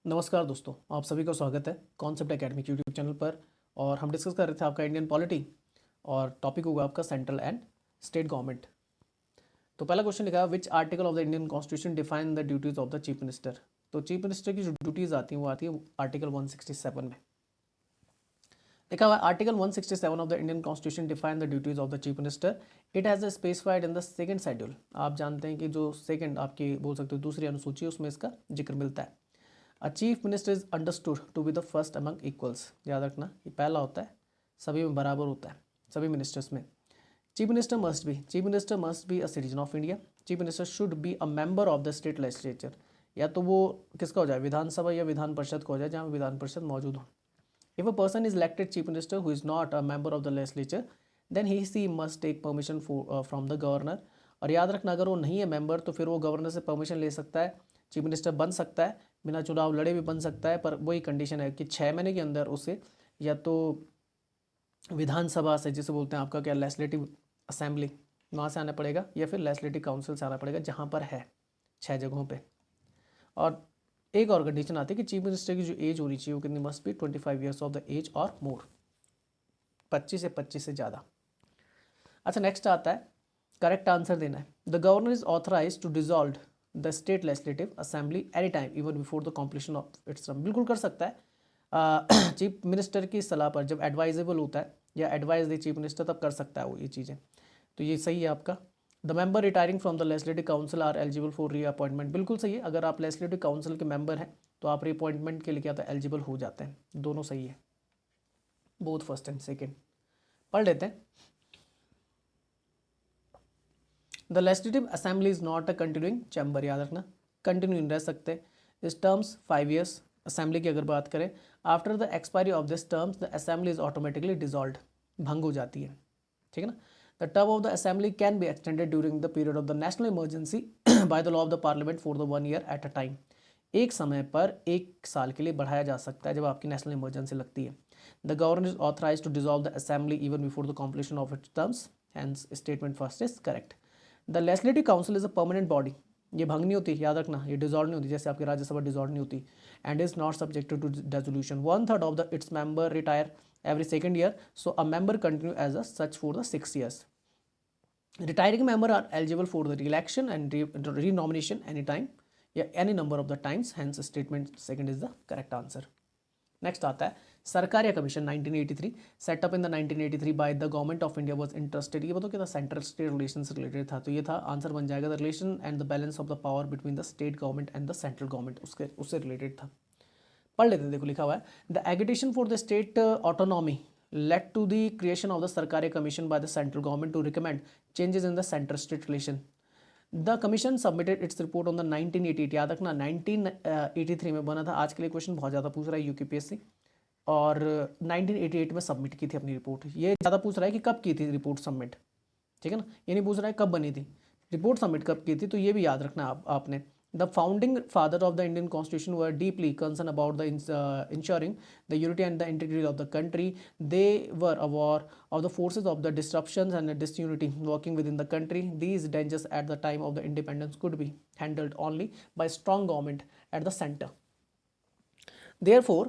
नमस्कार दोस्तों, आप सभी का स्वागत है कॉन्सेप्ट एकेडमिक यूट्यूब चैनल पर। और हम डिस्कस कर रहे थे आपका इंडियन पॉलिटी और टॉपिक होगा आपका सेंट्रल एंड स्टेट गवर्नमेंट। तो पहला क्वेश्चन लिखा, which article of the Indian constitution define the duties of the chief minister. तो चीफ मिनिस्टर की जो ड्यूटीज आती हैं वो आती है आर्टिकल 167 में। लिखा हुआ article 167 of the Indian constitution define the duties of the chief minister. It has specified in the second schedule. आप जानते हैं कि जो सेकंड आपकी बोल सकते हो दूसरी अनुसूची है उसमें इसका जिक्र मिलता है। A chief minister is understood to be the first among equals. याद रखना ये पहला होता है, सभी में बराबर होता है, सभी मिनिस्टर्स में। Chief minister must be a citizen of India. Chief minister should be a member of the state legislature. या तो वो किसका हो जाए, विधानसभा या विधान परिषद का हो जाए, जहाँ विधान परिषद मौजूद हो। If a person is elected chief minister who is not a member of the legislature then he she must take permission from the governor. और याद रखना अगर वो नहीं है मेंबर तो फिर वो गवर्नर से परमिशन ले सकता है, चीफ मिनिस्टर बन सकता है, बिना चुनाव लड़े भी बन सकता है। पर वही कंडीशन है कि 6 महीने के अंदर उसे या तो विधानसभा से, जिसे बोलते हैं आपका क्या, लेजिस्लेटिव असेंबली, वहाँ से आना पड़ेगा, या फिर लेजिस्लेटिव काउंसिल से आना पड़ेगा, जहाँ पर है 6 जगहों पे। और एक और कंडीशन आती है कि चीफ मिनिस्टर की जो एज होनी चाहिए वो कितनी must be 25 years of the age और मोर, 25 से ज़्यादा। अच्छा, नेक्स्ट आता है करेक्ट आंसर देना है। The governor is authorize to dissolve the state legislative assembly any time even before the completion of its term. बिल्कुल कर सकता है चीफ मिनिस्टर की सलाह पर, जब एडवाइजेबल होता है या एडवाइस दे चीफ मिनिस्टर तब कर सकता है वो ये चीज़ें। तो ये सही है आपका। The member retiring from the legislative council are eligible for reappointment. बिल्कुल सही है, अगर आप लेजिस्लेटिव काउंसिल के मेंबर हैं तो आप री अपॉइंटमेंट के लिए क्या होता है, एलिजिबल हो जाते हैं। दोनों सही है, बोथ फर्स्ट एंड सेकेंड। पढ़ लेते हैं। The legislative assembly is not a continuing chamber. याद रखना कंटिन्यू रह सकते। इस टर्म्स 5 ईयर्स असेंबली की अगर बात करें, after the expiry of this terms the assembly is automatically dissolve, भंग हो जाती है, ठीक है ना। The term of the assembly can be extended during the period of the national emergency by the law of the parliament for the 1 year at a time. एक समय पर 1 साल के लिए बढ़ाया जा सकता है जब आपकी नेशनल इमरजेंसी लगती है। The governor is authorize to dissolve the assembly even before the completion of its terms, hence statement first is correct. The legislative council is a permanent body. ये भंग नहीं होती, याद रखना, ये डिजॉल्व नहीं होती, जैसे आपकी राज्यसभा डिजॉल्व नहीं होती। And is not subjected to resolution. 1/3 of the its member retire every second year, so a member continue as a such for the 6 years. Retiring member are eligible for the re-election and re-nomination anytime, yeah, any number of the times, hence statement second is the correct answer. Next आता है Sarkaria commission 1983 setup in the 1983 by the government of India was interested. ये बताओ क्या था, central state relation से related था, तो ये था आंसर बन जाएगा the relation and the balance of the power between the state government and the central government, उससे रिलेटेड था। पढ़ लेते हैं, देखो लिखा हुआ है the agitation for the state autonomy led to the creation of the Sarkaria Commission by the central government to recommend changes in the center-state relation. The commission submitted its report on the 1988। याद रखना 1983 में बना था। आज के लिए question बहुत ज़्यादा पूछ रहा है यूपीएससी, और 1988 में सबमिट की थी अपनी रिपोर्ट। ये ज़्यादा पूछ रहा है कि कब की थी रिपोर्ट सबमिट, ठीक है ना, ये नहीं पूछ रहा है कब बनी थी, रिपोर्ट सबमिट कब की थी, तो ये भी याद रखना आपने। The founding father of the Indian Constitution were deeply concerned about the ensuring the unity and the integrity of the country. They were aware of the forces of the disruptions and the disunity working within the country. These dangers at the time of the independence could be handled only by strong government at the center. Therefore,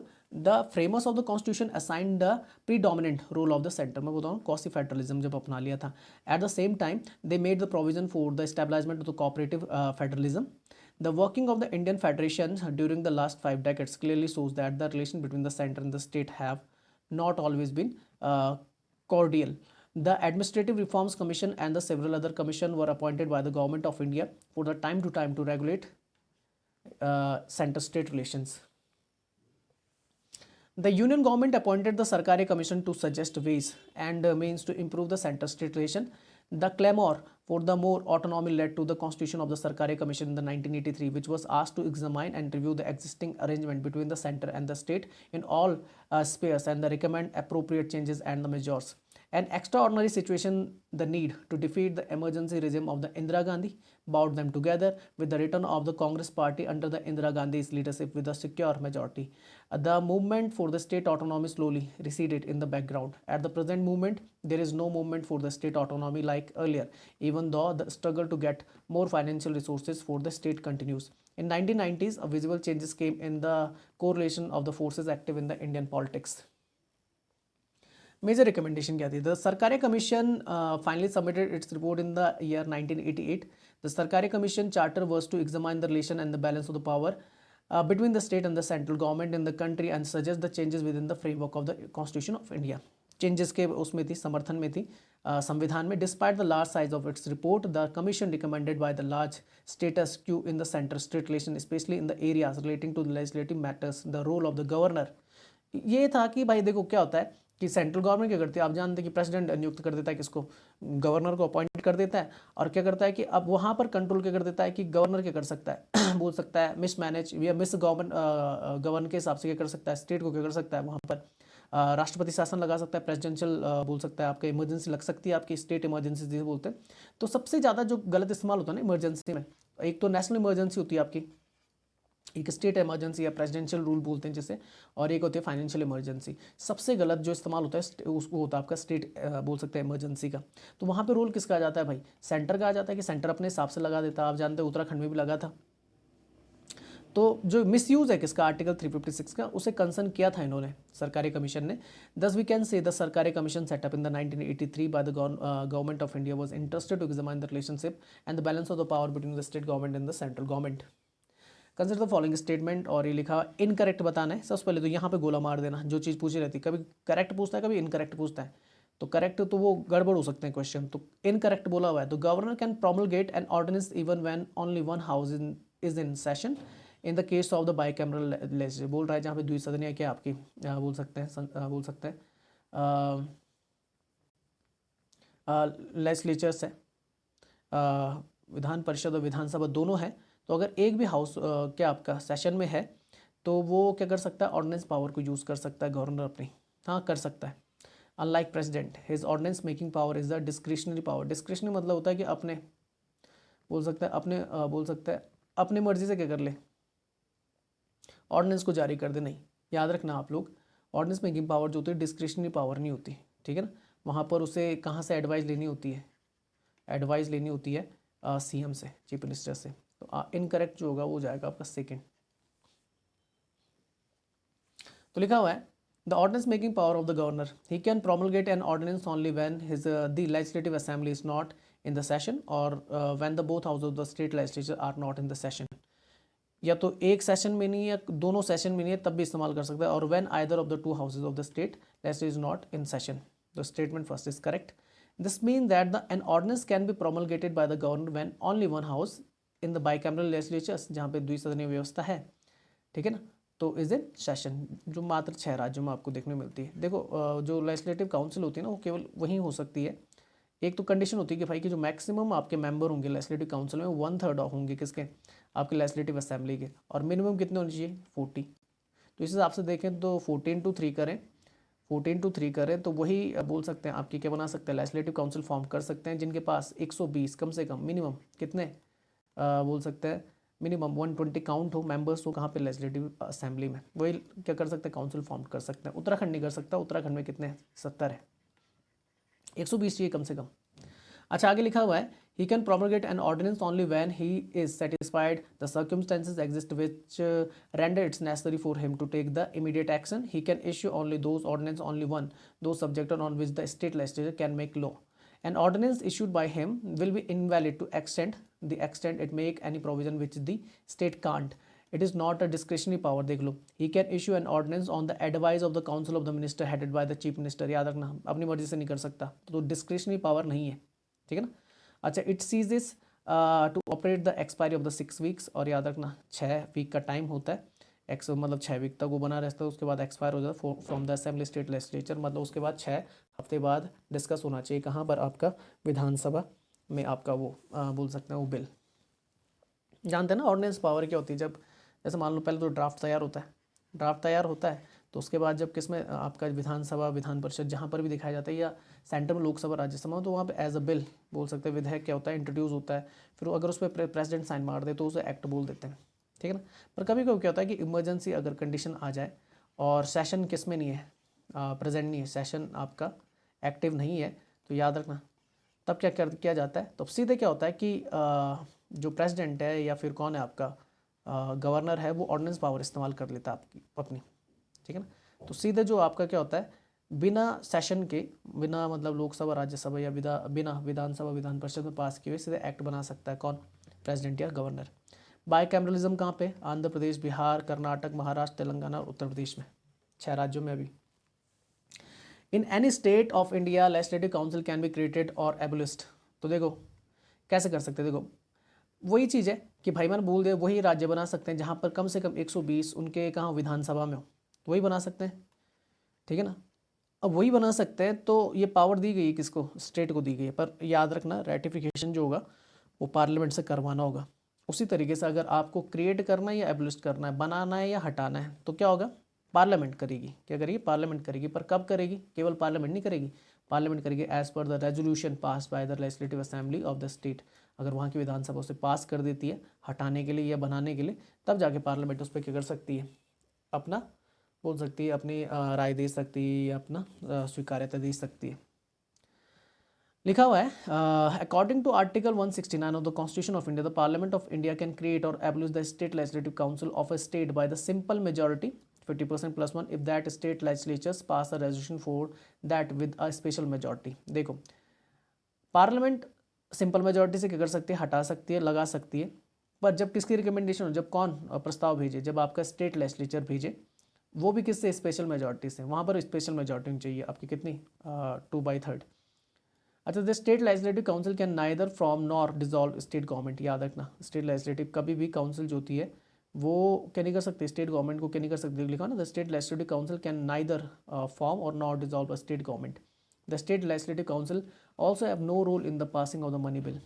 the framers of the constitution assigned the predominant role of the center। मैं बताऊँ quasi federalism जब अपना लिया था। At the same time, they made the provision for the establishment of the cooperative federalism. The working of the Indian Federation during the last 5 decades clearly shows that the relation between the center and the state have not always been cordial. The Administrative Reforms Commission and the several other commissions were appointed by the Government of India for the time to regulate center-state relations. The Union Government appointed the Sarkaria Commission to suggest ways and means to improve the center-state relation. The clamor for the more autonomy led to the constitution of the Sarkaria Commission in the 1983, which was asked to examine and review the existing arrangement between the center and the state in all spheres and recommend appropriate changes and the measures. An extraordinary situation, the need to defeat the emergency regime of the Indira Gandhi, brought them together with the return of the Congress party under the Indira Gandhi's leadership with a secure majority. The movement for the state autonomy slowly receded in the background. At the present moment, there is no movement for the state autonomy like earlier, even though the struggle to get more financial resources for the state continues. In 1990s, a visible changes came in the correlation of the forces active in the Indian politics. Major recommendation क्या थी? The Sarkaria commission finally submitted its report in the year 1988. The Sarkaria commission charter was to examine the relation and the balance of the power between the state and the central government in the country and suggest the changes within the framework of the Constitution of India. Changes के उसमें थी, समर्थन में थी संविधान में. Despite the large size of its report, the commission recommended by the large status quo in the centre state relation, specially in the areas relating to the legislative matters, the role of the governor. ये था कि भाई देखो क्या होता है कि central government क्या करती है, आप जानते हैं कि प्रेसिडेंट नियुक्त कर देता है किसको, गवर्नर को अपॉइंट कर देता है, और क्या करता है कि अब वहाँ पर कंट्रोल क्या कर देता है कि गवर्नर क्या कर सकता है बोल सकता है मिस मैनेज या मिस गवर्न के हिसाब से क्या कर सकता है, स्टेट को क्या कर सकता है, वहाँ पर राष्ट्रपति शासन लगा सकता है, प्रेसिडेंशियल बोल सकता है, आपका इमरजेंसी लग सकती है, आपकी स्टेट इमरजेंसी जिसे बोलते हैं. तो सबसे ज़्यादा जो गलत इस्तेमाल होता है ना इमरजेंसी में, एक तो नेशनल इमरजेंसी होती है आपकी, एक स्टेट इमरजेंसी या प्रेसिडेंशियल रूल बोलते हैं जिसे, और एक होती है फाइनेंशियल इमरजेंसी. सबसे गलत जो इस्तेमाल होता है उसको होता है आपका स्टेट बोल सकते हैं इमरजेंसी का. तो वहाँ पे रोल किसका आ जाता है भाई, सेंटर का आ जाता है कि सेंटर अपने हिसाब से लगा देता है. आप जानते हैं उत्तराखंड में भी लगा था. तो जो मिसयूज़ है किसका, आर्टिकल 356 का, उसे कंसर्न किया था इन्होंने सरकारी कमीशन ने. Thus we can say the Sarkaria commission setup in the 1983 by the government of India was interested to examine the relationship and the balance of the power between the state government and the central government. Consider the following statement, और ये लिखा incorrect बताना है. सबसे पहले तो यहाँ पे गोला मार देना, जो चीज़ पूछी रहती है, कभी करेक्ट पूछता है कभी इनकरेक्ट पूछता है. तो करेक्ट तो वो गड़बड़ हो सकते हैं क्वेश्चन, तो इनकरेक्ट बोला हुआ है. तो governor can promulgate an ordinance even when only one house is in session in the case of the bicameral legislature. बोल रहा है जहाँ पे द्विसदनीय क्या आपकी बोल सकते हैं लेजिस्लेचर्स है, विधान परिषद और विधानसभा दोनों है. तो अगर एक भी हाउस क्या आपका सेशन में है तो वो क्या कर सकता है, ऑर्डिनेंस पावर को यूज़ कर सकता है गवर्नर अपनी, हाँ कर सकता है. Unlike president, his ordinance making power is the discretionary power. Discretionary मतलब होता है कि अपने बोल सकता है अपने मर्जी से क्या कर ले, ऑर्डिनेंस को जारी कर दे. नहीं, याद रखना आप लोग, ऑर्डिनेंस मेकिंग पावर जो होती है डिस्क्रिशनरी पावर नहीं होती, ठीक है ना. वहाँ पर उसे कहाँ से एडवाइस लेनी होती है, एडवाइस लेनी होती है सीएम से, चीफ मिनिस्टर से. तो इनकरेक्ट जो होगा वो हो जाएगा आपका सेकंड. तो लिखा हुआ है the ordinance making power of the governor, he can promulgate an ordinance only when his the legislative assembly is not in the session और when the both house of the state legislature are not in the session. या तो एक session में नहीं है या दोनों session में नहीं है तब भी इस्तेमाल कर सकता है, और when either of the two houses of the state legislature is not in session. The statement first is correct. This mean that the an ordinance can be promulgated by the governor when only one house in the bicameral legislatures, जहाँ पे द्विसदनीय व्यवस्था है, ठीक है ना. तो is in session, जो मात्र 6 राज्यों में आपको देखने मिलती है. देखो जो लेजिस्लेटिव काउंसिल होती है ना वो केवल वहीं हो सकती है. एक तो कंडीशन होती है कि भाई कि जो मैक्सिमम आपके मेंबर होंगे लेजिस्लेटिव काउंसिल में 1/3 होंगे किसके, आपके लेजिस्लेटिव असेंबली के, और मिनिमम कितने होने चाहिए 40. तो इस हिसाब से देखें तो 14/3 करें तो वही बोल सकते हैं आपकी क्या बना सकते हैं, लेजिस्लेटिव काउंसिल फॉर्म कर सकते हैं जिनके पास 120 कम से कम मिनिमम कितने बोल सकते हैं मिनिमम 120 काउंट हो मेंबर्स हो, कहाँ पे लेजिस्लेटिव असेंबली में, वही क्या कर सकते हैं काउंसिल फॉर्म कर सकते हैं. उत्तराखंड नहीं कर सकता, उत्तराखंड में कितने 70 है, 120 चाहिए कम से कम. अच्छा आगे लिखा हुआ है he can promulgate an ordinance only when he is satisfied the circumstances exist which render it necessary for him to take the immediate action. He can issue only those ordinance only one those subject on which the state legislature can make law. An ordinance issued by him will be invalid to the extent it make any provision which the state can't. It is not a discretionary power. देख लो, he can issue an ordinance on the advice of the council of the minister headed by the chief minister. याद रखना अपनी मर्जी से नहीं कर सकता, तो discretionary power नहीं है, ठीक है ना. अच्छा it ceases to operate the expiry of the 6 weeks, और याद रखना 6 वीक का टाइम होता है, मतलब 6 वीक तक वो बना रहता है, उसके बाद एक्सपायर हो जाता है from the assembly state legislature, मतलब उसके बाद 6 हफ्ते बाद डिस्कस होना चाहिए कहाँ पर, आपका विधानसभा में आपका वो बोल सकते हैं वो बिल. जानते हैं ना ऑर्डिनेंस पावर क्या होती है, जब जैसे मान लो पहले तो ड्राफ्ट तैयार होता है, तो उसके बाद जब किसमें आपका विधानसभा विधान परिषद जहाँ पर भी दिखाया जाता है, या सेंटर में लोकसभा राज्यसभा, तो वहाँ पे एज अ बिल बोल सकते हैं, विधेयक क्या होता है इंट्रोड्यूस होता है, फिर अगर उस पर प्रेसिडेंट साइन मार दे तो उसे एक्ट बोल देते हैं, ठीक है ना. पर कभी कभी क्या होता है कि इमरजेंसी अगर कंडीशन आ जाए और सेशन किस में नहीं है, प्रेजेंट नहीं है, सेशन आपका एक्टिव नहीं है, तो याद रखना तब क्या जाता है, तो सीधे क्या होता है कि जो प्रेसिडेंट है या फिर कौन है आपका गवर्नर है वो ऑर्डिनेंस पावर इस्तेमाल कर लेता है आपकी अपनी, ठीक है ना। तो सीधे जो आपका क्या होता है, बिना सेशन के, बिना मतलब लोकसभा राज्यसभा या बिना विधानसभा विधान परिषद में पास किए हुए सीधे एक्ट बना सकता है कौन, प्रेसिडेंट या गवर्नर। बाईकैमरलिज्म कहाँ पे, आंध्र प्रदेश, बिहार, कर्नाटक, महाराष्ट्र, तेलंगाना और उत्तर प्रदेश में, 6 राज्यों में अभी। In any state of India legislative council can be created और एबोलिस्ड। तो देखो कैसे कर सकते हैं, देखो वही चीज़ है कि भाई मैंने बोल दिया वही राज्य बना सकते हैं जहाँ पर कम से कम 120 उनके कहाँ विधानसभा में हो, वही बना सकते हैं, ठीक है ना। अब वही बना सकते हैं तो ये पावर दी गई है किसको, स्टेट को दी गई है, पर याद रखना रेटिफिकेशन जो होगा वो पार्लियामेंट से करवाना होगा। उसी तरीके से अगर आपको क्रिएट करना है या एबलिस्ट करना है, बनाना है या हटाना है, तो क्या होगा, पार्लियामेंट करेगी। क्या करेगी, पार्लियामेंट करेगी। पर कब करेगी, केवल पार्लियामेंट नहीं करेगी, पार्लियामेंट करेगी as per the resolution pass by the legislative assembly of the state. अगर वहाँ की विधानसभा उसे पास कर देती है हटाने के लिए या बनाने के लिए, तब जाके पार्लियामेंट उस पर क्या कर सकती है, अपना बोल सकती है, अपनी राय दे सकती है या अपना स्वीकार्यता दे सकती है। लिखा हुआ है according to article 169 of the constitution of India the parliament of India can create और abolish the state legislative council of a state by the simple majority 50% + 1 if that state legislatures pass a resolution for that with a special majority. देखो parliament simple majority से क्या कर सकती है, हटा सकती है, लगा सकती है, पर जब किसकी रिकमेंडेशन हो, जब कौन प्रस्ताव भेजे, जब आपका स्टेट लेजिस्लेचर भेजे, वो भी किससे, स्पेशल मेजॉरिटी से, वहाँ पर स्पेशल मेजॉरिटी चाहिए आपकी कितनी, 2/3। अच्छा, the state legislative council can neither from nor dissolve state government. याद रखना स्टेट लेजिस्लेटिव कभी भी काउंसिल जो होती है वो क्या नहीं कर सकती, स्टेट गवर्नमेंट को क्या नहीं कर सकती, लिखा ना the state legislative council can neither form और not dissolve a state government. The state legislative council also have no role in the passing of the money bill.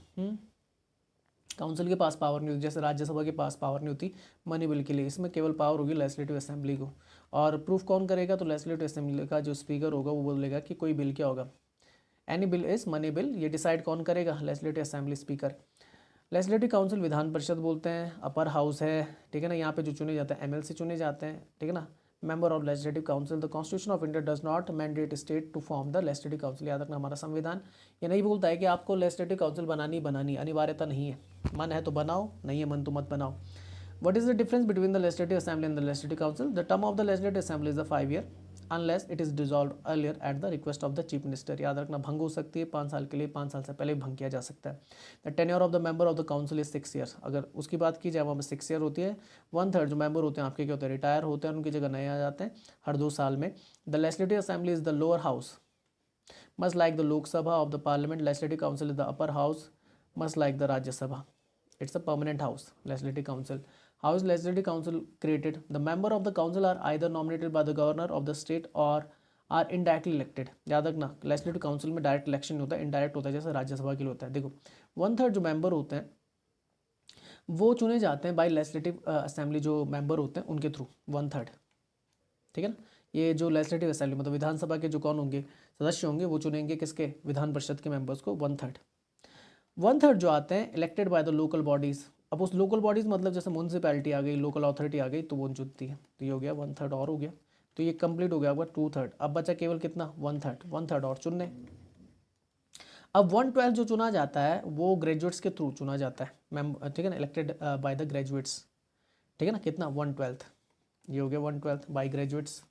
Council के पास पावर नहीं होती, जैसे राज्यसभा के पास पावर नहीं होती मनी बिल के लिए, इसमें केवल पावर होगी लेजिस्लेटिव असेंबली को। और प्रूफ कौन करेगा, तो लेजिस्लेटिव असेंबली का जो स्पीकर होगा वो बोलेगा कि कोई बिल क्या होगा, any bill is money bill. ये डिसाइड कौन करेगा, legislative assembly speaker. Legislative council Vidhan Parishad बोलते हैं, अपर हाउस है, ठीक है ना। यहाँ पे जो चुने जाते हैं एमएलसी चुने जाते हैं, ठीक है ना। Member of legislative council, the constitution of India does not mandate state to form the legislative council. याद रखना हमारा संविधान ये नहीं बोलता है कि आपको लेजिस्लेटिव काउंसिल बनानी, अनिवार्यता नहीं है, मन है तो बनाओ, नहीं है मन तो मत बनाओ। What is the difference between the legislative assembly and the legislative council? The term of the legislative assembly is a 5 year unless it is dissolved earlier at the request of the chief minister। याद रखना भंग हो सकती है 5 साल के लिए, 5 साल से पहले भंग किया जा सकता है। The tenure of the member of the council is 6 years। अगर उसकी बात की जाए वहाँ पर 6 year होती है। 1/3 जो मेंबर होते हैं आपके क्या होते हैं, रिटायर होते हैं, उनकी जगह नए आ जाते हैं हर 2 साल में। The legislative assembly is the lower house much like the Lok Sabha of the parliament। Legislative council is the upper house much like the Rajya Sabha। It's a permanent house, legislative council। How is legislative council created? The member of the council are either nominated by the governor of the state or are indirectly elected। याद रखना legislative council में direct election होता है, indirect होता है, जैसे राज्यसभा के लिए होता है। देखो 1/3 जो मेंबर होते हैं वो चुने जाते हैं बाय लेजिस्लेटिव असेंबली, जो मेंबर होते हैं उनके थ्रू 1/3, ठीक है ना। ये जो लेजिस्लेटिव असेंबली मतलब विधानसभा के जो कौन होंगे, सदस्य होंगे, वो चुनेंगे किसके, विधान परिषद के मेंबर्स को 1/3। 1/3 जो आते हैं elected by the local bodies. अब उस लोकल बॉडीज़ मतलब जैसे म्यूनसिपैलिटी आ गई, लोकल अथॉरिटी आ गई, तो वो चुनती है। तो ये हो गया 1/3 और हो गया, तो ये कंप्लीट हो गया आपका 2/3। अब बचा केवल कितना, 1/3 और चुनने। अब 1/12 जो चुना जाता है वो ग्रेजुएट्स के थ्रू चुना जाता है मैम, ठीक है ना, इलेक्टेड बाय द ग्रेजुएट्स, ठीक है ना। कितना 1/12, ये हो गया 1/12 बाय ग्रेजुएट्स।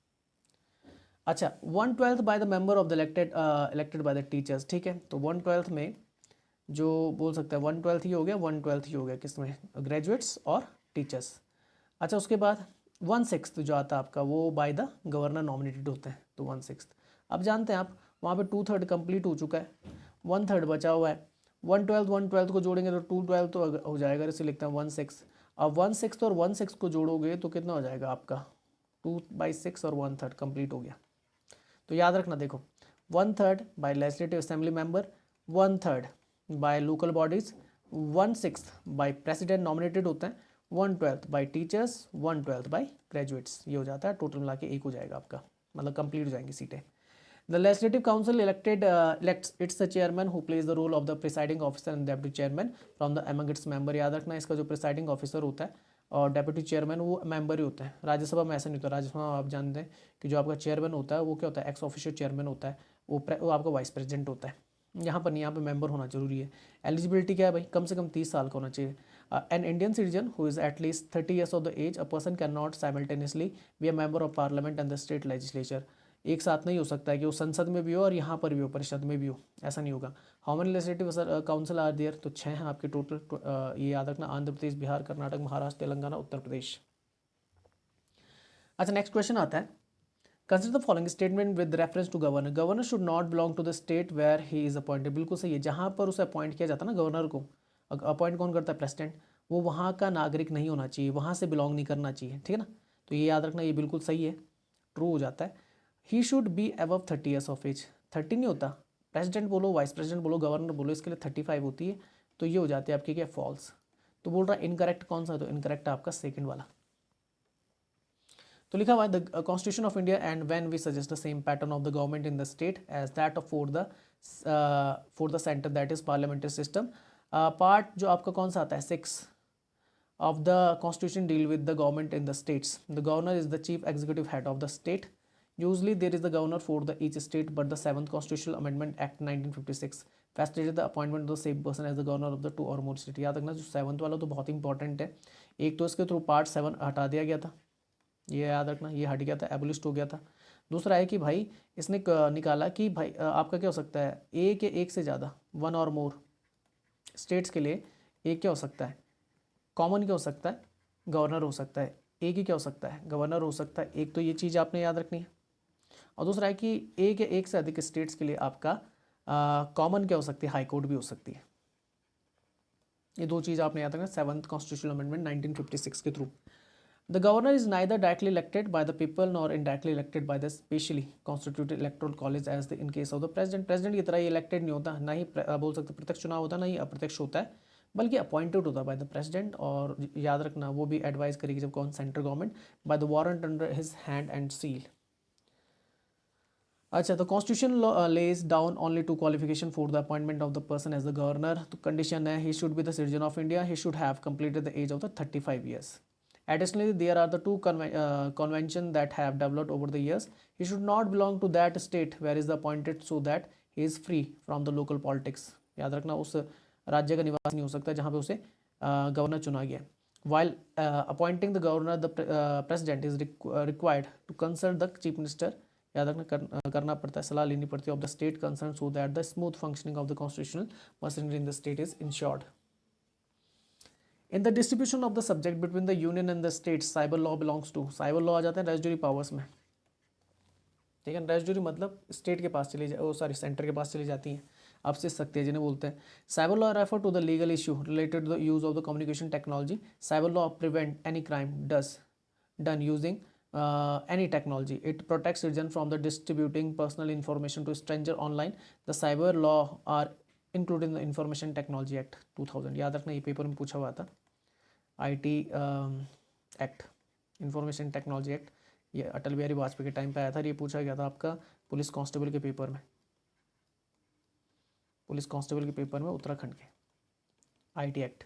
अच्छा 1/12 by the member of the elected by the teachers, ठीक है। तो 1/12 में जो बोल सकता है 1/12 ही हो गया, 1/12 ही हो गया किसमें, ग्रेजुएट्स और टीचर्स। अच्छा उसके बाद 1/6 जो आता है आपका वो बाय द गवर्नर नॉमिनेटेड होते हैं, तो 1/6। अब जानते हैं आप वहाँ पे 2/3 कंप्लीट हो चुका है, 1/3 बचा हुआ है। 1/12 को जोड़ेंगे तो 2/12 तो हो जाएगा, इसे लिखते हैं 1/6। अब 1/6 और 1/6 को जोड़ोगे तो कितना हो जाएगा आपका 2/6 और 1/3 कंप्लीट हो गया। तो याद रखना देखो 1/3 by legislative assembly member, 1/3 by local bodies, 1/6 by president nominated होते हैं, 1/12 बाय टीचर्स, 1/12 बाय ग्रेजुएट्स। ये हो जाता है टोटल मिला के 1 हो जाएगा आपका, मतलब कंप्लीट हो जाएंगी सीटें। The legislative council elects its chairman who plays the role of the presiding officer and deputy chairman from the among its member। याद रखना इसका जो presiding officer होता है और डेप्यूटी चेयरमैन वो मेंबर ही होता है। राज्यसभा में ऐसा नहीं होता, राज्यसभा में आप जानते हैं कि जो आपका चेयरमैन होता है वो क्या होता है, एक्स ऑफिशियल चेयरमैन होता है, वो आपका वाइस प्रेसिडेंट होता है। यहाँ पर नहीं, यहाँ पे मेंबर होना जरूरी है। एलिजिबिलिटी क्या है भाई, कम से कम 30 साल का होना चाहिए। An Indian citizen who is at least 30 years of the age, a person cannot simultaneously be a member of parliament and the state legislature. एक साथ नहीं हो सकता है कि वो संसद में भी हो और यहाँ पर भी हो, परिषद में भी हो, ऐसा नहीं होगा. How many legislative council are there? तो 6 हैं आपके टोटल. ये याद रखना, आंध्र प्रदेश, बिहार, कर्नाटक, महाराष्ट्र, तेलंगाना, उत्तर प्रदेश. अच्छा, नेक्स्ट क्वेश्चन आता है. Consider the following statement with reference to governor. Governor should not belong to the state where he is appointed. बिल्कुल सही है. जहाँ पर उसे अपॉइंट किया जाता है ना गवर्नर को, अपॉइंट कौन करता है? प्रेसिडेंट. वो वहाँ का नागरिक नहीं होना चाहिए, वहाँ से बिलोंग नहीं करना चाहिए. ठीक है ना. तो ये याद रखना, ये बिल्कुल सही है, ट्रू हो जाता है. He should be above 30 years of age. 30 नहीं होता. प्रेसिडेंट बोलो, वाइस प्रेसिडेंट बोलो, गवर्नर बोलो, इसके लिए 35 होती है. तो ये हो जाती है आपकी क्या? फॉल्स. तो बोल रहा है इनकरेक्ट कौन सा? तो इनकरेक्ट है आपका सेकंड वाला. तो लिखा हुआ है the constitution of India and when we suggest the same pattern of the government in the state as that of for the centre, that is parliamentary system. Part जो आपका कौन सा आता है? 6 of the constitution deal with the government in the states. The governor is the chief executive head of the state. Usually there is the governor for the each state, but the 7th constitutional amendment act 1956 facilitated the appointment of the same person as the governor of the 2 or more state. याद रखना, जो 7th वाला तो बहुत important है. एक तो इसके थ्रू पार्ट 7 हटा दिया गया था, ये याद रखना, ये हट गया था, एबोलिस्ट हो गया था. दूसरा है कि भाई इसने निकाला कि भाई आपका क्या हो सकता है? एक या एक से ज़्यादा, 1 और मोर स्टेट्स के लिए एक क्या हो सकता है? कॉमन क्या हो सकता है? गवर्नर हो सकता है. एक ही क्या हो सकता है? गवर्नर हो सकता है. एक तो ये चीज़ आपने याद रखनी है. और दूसरा है कि एक या एक से अधिक स्टेट्स के लिए आपका कॉमन क्या हो सकती है? हाई कोर्ट भी हो सकती है. ये दो चीज़ आपने याद रखना 7th कॉन्स्टिट्यूशनल अमेंडमेंट 1956 के थ्रू. The governor is neither directly elected by the people nor indirectly elected by the specially constituted electoral college as the in case of the president. President की तरह ये इलेक्टेड नहीं होता, ना ही बोल सकते प्रत्यक्ष चुनाव होता, ना ही अप्रत्यक्ष होता है, बल्कि अपॉइंटेड होता है बाय द प्रेसिडेंट. और याद रखना वो भी एडवाइस करेगी जब कौन? Central government, by the warrant under his hand and seal. अच्छा, तो constitution lays down only 2 qualification for the appointment of the person as the governor. तो कंडीशन है he should be the citizen of India, he should have completed the age of the 35 years. Additionally, there are the 2 conventions that have developed over the years. He should not belong to that state where is the appointed, so that he is free from the local politics. याद रखना, उस राज्य का निवासी नहीं हो सकता जहाँ पे उसे गवर्नर चुना गया. While appointing the governor, the president is required to consult the chief minister. याद रखना, करना पड़ता है, सलाह लेनी पड़ती है of the state concerned, so that the smooth functioning of the constitutional machinery in the state is ensured. In the distribution of the subject between the union and the states, cyber law belongs to. cyber law आ जाता है residuary powers में. ठीक है, residuary मतलब state के पास चली centre के पास चली जाती हैं, आपसे सकती है जिन्हें बोलते हैं. Cyber law refer to the legal issue related to the use of the communication technology. Cyber law prevent any crime done using any technology. It protects citizen from the distributing personal information to stranger online. The cyber law are included in the Information Technology Act 2000. याद रखना, ये paper में पूछा हुआ था. IT act, information technology act, ये अटल बिहारी वाजपेयी के time पे आया था. ये पूछा गया था आपका पुलिस कांस्टेबल के पेपर में, पुलिस कांस्टेबल के पेपर में उत्तराखंड के. IT act.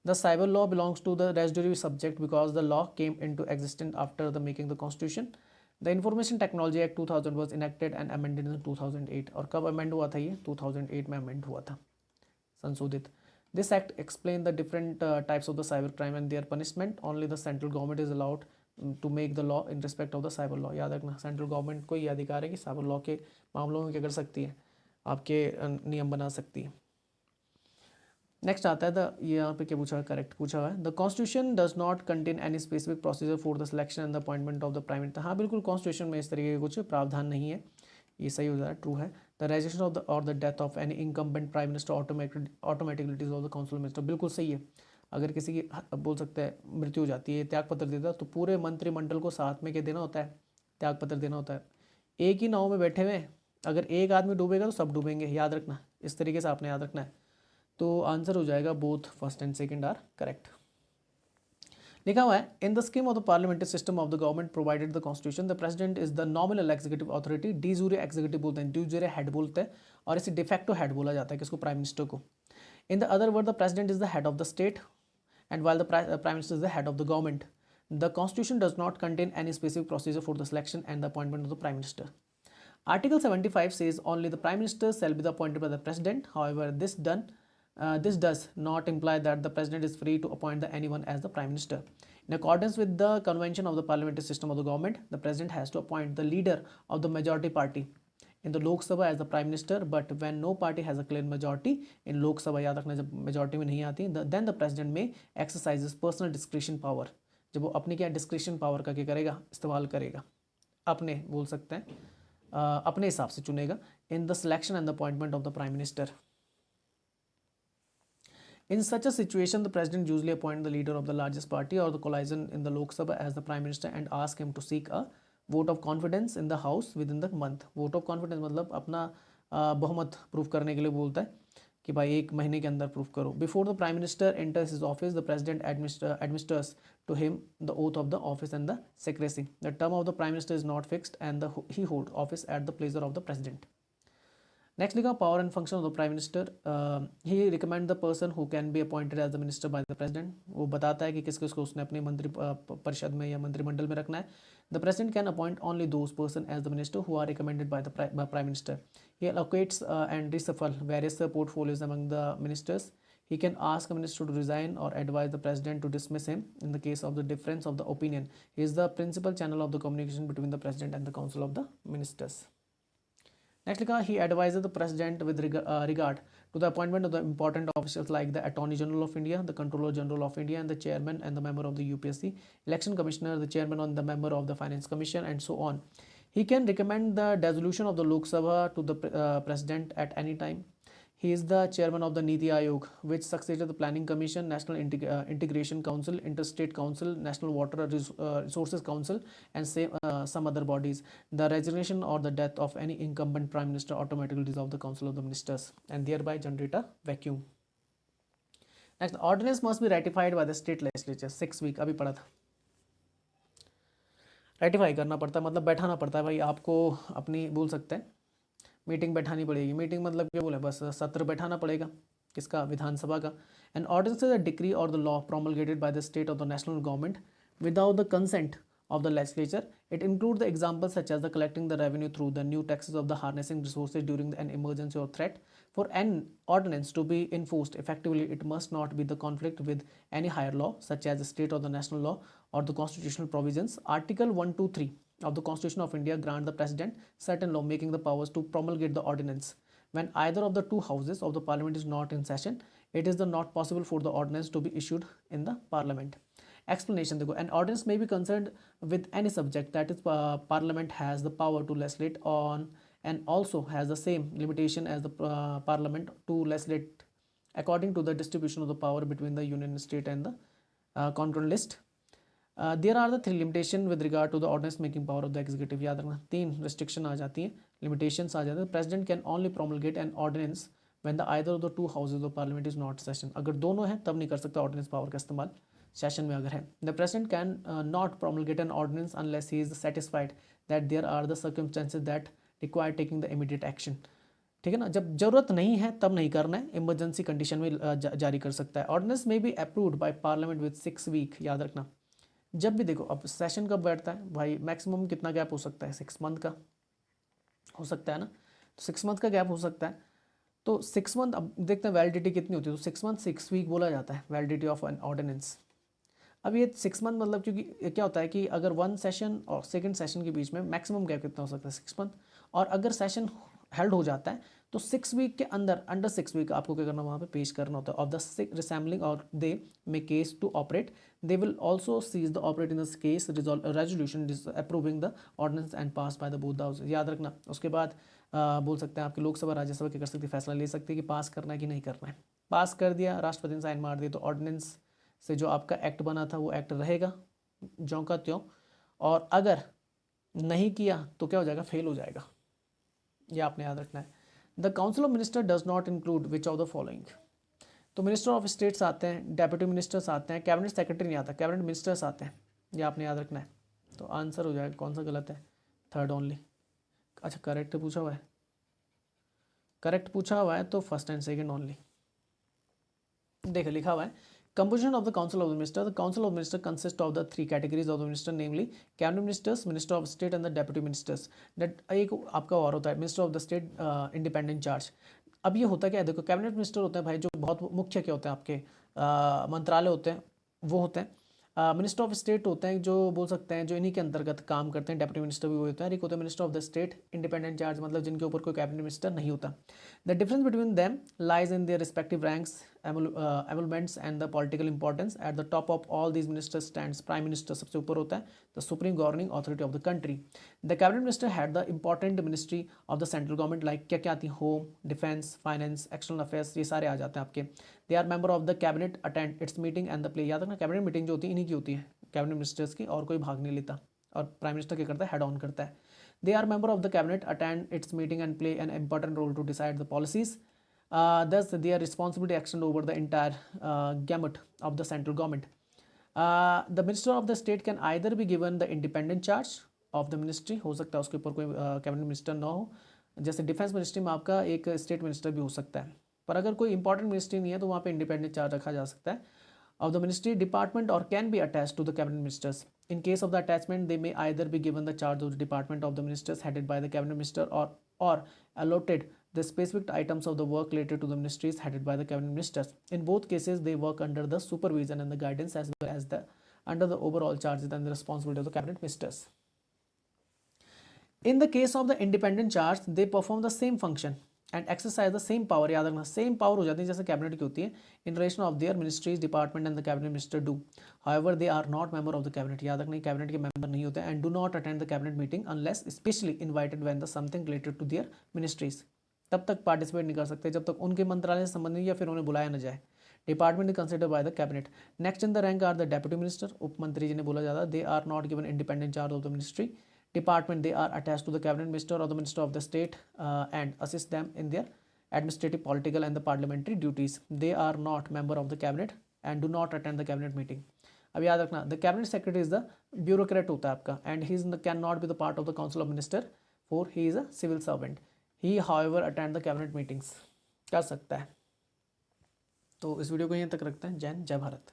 The cyber law belongs to the residuary subject because the law came into existence after the making the constitution. The Information Technology Act 2000 was enacted and amended in 2008. और कब amend हुआ था ये? 2008 में amend हुआ था, संशोधित. This act explained the different types of the cyber crime and their punishment. Only the central government is allowed to make the law in respect of the cyber law. याद रखना, central government को ये अधिकार है कि cyber law के मामलों में क्या कर सकती है? आपके नियम बना सकती है. नेक्स्ट आता है ये यहाँ पे क्या पूछा है? करेक्ट पूछा हुआ है. The constitution does not contain any specific procedure for the selection and the appointment of the prime minister. हाँ बिल्कुल, कॉन्स्टिट्यूशन में इस तरीके के कुछ प्रावधान नहीं है, ये सही हो जाता है, ट्रू है. द रेजिग्नेशन ऑफ द और the death of any incumbent prime minister ऑटोमेटिकलिटीज ऑफ द काउंसिल मिनिस्टर. बिल्कुल सही है. अगर किसी की बोल सकते हैं मृत्यु हो जाती है, त्याग पत्र देता है, तो पूरे मंत्रिमंडल को साथ में क्या देना होता है? त्याग पत्र देना होता है. एक ही नाव में बैठे हुए अगर एक आदमी डूबेगा तो सब डूबेंगे, याद रखना. इस तरीके से आपने याद रखना है. तो आंसर हो जाएगा both first and second are correct. लिखा हुआ है in the scheme of the parliamentary system of the government provided the constitution the president is the nominal executive authority. De jure executive बोलते हैं, डी जूरे हेड बोलते हैं, और इसे de facto head बोला जाता है किसको? प्राइम मिनिस्टर को. In the other word the president is the head of the state and while the prime minister is the head of the government. The constitution does not contain any specific procedure for the selection and the appointment of the prime minister. Article 75 says only the prime minister shall be appointed by the president. However, this done This does not imply that the president is free to appoint anyone as the prime minister. In accordance with the convention of the parliamentary system of the government, the president has to appoint the leader of the majority party in the Lok Sabha as the prime minister. But when no party has a clear majority in Lok Sabha, याद रखना जब majority में नहीं आती, then the president may exercises personal discretion power. जब वो अपनी क्या discretion power का क्या करेगा, इस्तेमाल करेगा, अपने बोल सकते हैं अपने हिसाब से चुनेगा in the selection and the appointment of the prime minister. In such a situation, the president usually appoints the leader of the largest party or the coalition in the Lok Sabha as the prime minister and ask him to seek a vote of confidence in the house within the month. Vote of confidence मतलब अपना बहुमत proof करने के लिए बोलता है कि भाई 1 महीने के अंदर प्रूफ करो. Before the prime minister enters his office, the president administers to him the oath of the office and the secrecy. The term of the prime minister is not fixed and he holds office at the pleasure of the president. Next लिखा power and function of the prime minister. He recommend the person who can be appointed as the minister by the president. वो बताता है कि किस किसको उसने अपने मंत्री परिषद में या मंत्रिमंडल में रखना है. The president can appoint only those person as the minister who are recommended by the prime minister. He allocates and reshuffle various portfolios among the ministers. He can ask a minister to resign or advise the president to dismiss him in the case of the difference of the opinion. He is the principal channel of the communication between the president and the council of the ministers. Next लिखा he advises the president with regard to the appointment of the important officials like the Attorney General of India, the Controller General of India, and the chairman and the member of the UPSC, election commissioner, the chairman and the member of the finance commission, and so on. He can recommend the dissolution of the Lok Sabha to the president at any time. He is the chairman of the Niti Aayog, which succeeded the Planning Commission, National Integration Council, Interstate Council, National Water Resources Council, and some other bodies. The resignation or the death of any incumbent prime minister automatically dissolve the council of the ministers and thereby generate a vacuum. Next, the ordinance must be ratified by the state legislature. 6 week अभी पढ़ा था. Ratify करना पड़ता है, मतलब बैठाना पड़ता है भाई आपको. अपनी बोल सकते हैं मीटिंग बैठानी पड़ेगी. मीटिंग मतलब क्या बोले, बस सत्र बैठाना पड़ेगा. किसका? विधानसभा का. And ordinance is a decree और the law promulgated by the state और the national government without the consent of the legislature. It includes the examples such as the collecting the revenue through the new taxes of the harnessing resources during an emergency or threat. For an ordinance to be enforced effectively, it must not be the conflict with any higher law such as the state or the national law or the constitutional provisions. Article 123 of the Constitution of India grant the President certain law-making the powers to promulgate the ordinance. When either of the two houses of the Parliament is not in session, it is not possible for the ordinance to be issued in the Parliament. Explanation देखो, an ordinance may be concerned with any subject that is Parliament has the power to legislate on and also has the same limitation as the Parliament to legislate according to the distribution of the power between the union state and the concurrent list. There are the 3 limitation with regard to the ordinance making power of the executive. याद रखना 3 restriction आ जाती हैं, limitations आ जाते हैं. President can only promulgate an ordinance when the either of the two houses of parliament is not session. अगर दोनों हैं तब नहीं कर सकता ordinance power का इस्तेमाल, सेशन में अगर है. The president can not promulgate an ordinance unless he is satisfied that there are the circumstances that require taking the immediate action. ठीक है ना, जब जरूरत नहीं है तब नहीं करना है, इमरजेंसी कंडीशन में जारी कर सकता है. ऑर्डिनेंस में be approved by parliament with 6 week. याद रखना जब भी देखो, अब सेशन कब बैठता है भाई, मैक्सिमम कितना गैप हो सकता है, 6 मंथ का हो सकता है ना. तो 6 मंथ का गैप हो सकता है. तो 6 मंथ, अब देखते हैं वैलिडिटी कितनी होती है. तो 6 मंथ 6 वीक बोला जाता है वैलिडिटी ऑफ एन ऑर्डिनेंस. अब ये 6 मंथ मतलब, क्योंकि क्या होता है कि अगर 1 सेशन और सेकंड सेशन के बीच में मैक्सिमम गैप कितना हो सकता है, 6 मंथ. और अगर सेशन हेल्ड हो जाता है तो 6 वीक के अंदर, अंडर 6 वीक आपको क्या करना, वहाँ पे पेश करना होता है. ऑफ द रिसेंबलिंग और they may cease to operate, they will also cease the operate in this case resolution approving the ordinance and pass by the both the house. याद रखना. उसके बाद बोल सकते हैं आपकी लोकसभा राज्यसभा क्या कर सकती है, फैसला ले सकती है कि पास करना है कि नहीं करना है. पास कर दिया, राष्ट्रपति ने साइन मार दिया, तो ऑर्डिनेंस से जो आपका एक्ट बना था वो एक्ट रहेगा ज्यों का त्यों. और अगर नहीं किया तो क्या हो जाएगा, फेल हो जाएगा. ये आपने याद रखना है. The council of minister does not include which of the following. तो मिनिस्टर ऑफ स्टेट्स आते हैं, डेप्यूटी मिनिस्टर्स आते हैं, कैबिनेट सेक्रेटरी नहीं आता, कैबिनेट मिनिस्टर्स आते हैं. ये आपने याद रखना है. तो आंसर हो जाएगा, कौन सा गलत है, 3rd ओनली. अच्छा करेक्ट पूछा हुआ है, करेक्ट पूछा हुआ है तो 1st and 2nd ओनली. देखो लिखा हुआ है composition of the council of the minister. The council of the minister consists of the 3 categories of the minister, namely cabinet ministers, minister of state and the deputy ministers. That एक आपका और होता है minister of the state independent charge. अब ये होता क्या है, देखो कैबिनेट मिनिस्टर होते हैं भाई जो बहुत मुख्य क्या होते हैं आपके मंत्रालय होते हैं वो होते हैं। मिनिस्टर ऑफ स्टेट होते हैं जो बोल सकते हैं जो इन्हीं के अंतर्गत काम करते हैं, डेप्यूटी मिनिस्टर भी वो होते हैं। एक होते हैं minister of the state independent charge, मतलब जिनके ऊपर कोई कैबिनेट मिनिस्टर नहीं होता। The difference between them lies in their respective ranks, emoluments and the political importance. At the top of all these minister stands prime minister, सबसे ऊपर होता है the supreme governing authority of the country. The cabinet minister head the important ministry of the central government, like क्या क्या आती है, home, defence, finance, external affairs, ये सारे आ जाते हैं आपके। They are member of the cabinet, attend its meeting and the play. याद रखना कैबिनेट मीटिंग जो होती है इन्हीं की होती है, कैबिनेट मिनिस्टर्स की, और कोई भाग नहीं लेता। और प्राइम मिनिस्टर क्या करता है, हेड ऑन करता है। They are member of the cabinet, attend its meeting and play an important role to decide the policies. Thus, their responsibility extend over the entire gamut of the central government. The minister of the state can either be given the independent charge of the ministry, हो सकता है उसके ऊपर कोई cabinet minister ना हो, जैसे defence ministry में आपका एक स्टेट मिनिस्टर भी हो सकता है। पर अगर कोई इंपॉर्टेंट मिनिस्ट्री नहीं है तो वहाँ पे इंडिपेंडेंट चार्ज रखा जा सकता है of the ministry department, or can be attached to the cabinet ministers. In case of the attachment, they may either be given the charge of the department of the ministers headed by the cabinet minister, or allotted the specific items of the work related to the ministries headed by the cabinet ministers. In both cases, they work under the supervision and the guidance as well as the under the overall charges and the responsibility of the cabinet ministers. In the case of the independent charge, they perform the same function and exercise the same power. याद रखना same power हो जाती है जैसे cabinet की होती है in relation of their ministries, department and the cabinet minister do. However, they are not member of the cabinet. याद रखना कैबिनेट के मेंबर नहीं होते and do not attend the cabinet meeting unless specially invited when the something related to their ministries. तब तक participate नहीं कर सकते जब तक उनके मंत्रालय से संबंधित या फिर उन्हें बुलाया न जाए। Department is considered by the cabinet. Next in the rank are the deputy minister, उप मंत्री जिन्हें बोला जाता है। They are not given independent charge of the ministry department. They are attached to the cabinet minister or the minister of the state and assist them in their administrative, political and the parliamentary duties. They are not member of the cabinet and do not attend the cabinet meeting. अब याद रखना the cabinet secretary is the bureaucrat होता है आपका and he cannot be the part of the council of minister for he is a civil servant. He however attend the cabinet meetings कर सकता है। तो इस वीडियो को यहीं तक रखते हैं। जय हिंद, जय भारत।